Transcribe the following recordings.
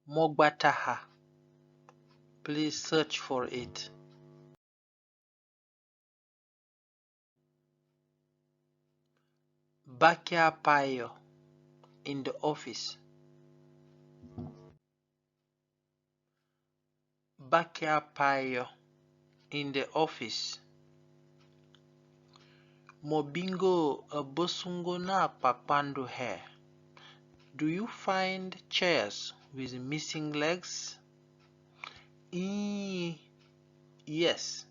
GBATAHA. Please search for it. Bakẽapai in the office. Bakẽapai in the office. Mobingo abosungo na kpakpando hair. Do you find chairs with missing legs? Yes.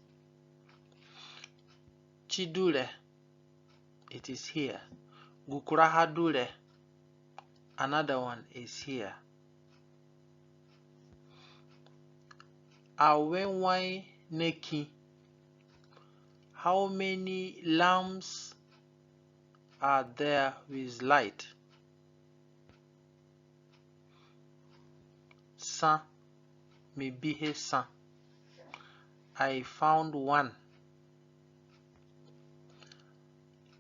Chidule, it is here. Gukurahadule, another one is here. Awenwai neki. How many lamps are there with light? San, maybe san. I found one.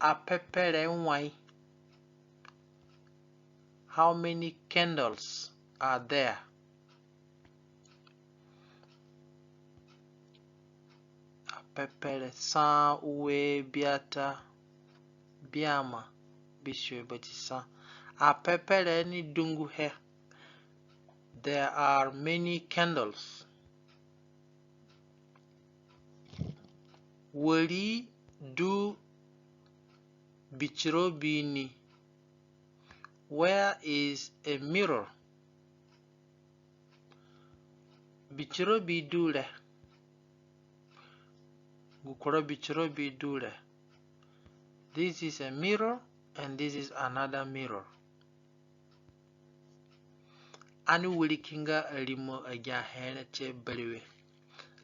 Apeperenwai. How many candles are there? Apepere san uwe biata biama bishwe batisa. Apepere ni dungu he. There are many candles. Wari do bichirobini. Where is a mirror? Bichirobi dule. Gukura bichirobi dule. This is a mirror and this is another mirror. Anu wilikinga alimo ajahena che bariwe.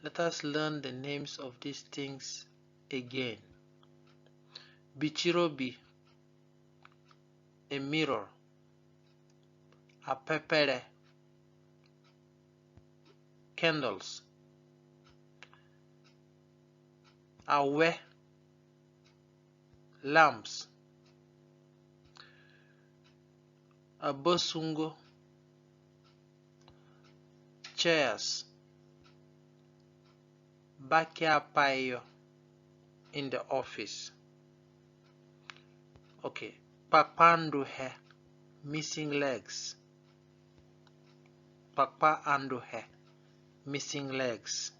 Let us learn the names of these things again. Bichirobi, a mirror. Apepere, candles. Awe, lamps. Abosungo, chairs. Bakẽapai in the office. Okay. Pakpando hair, missing legs. Pakpa ando hair, missing legs.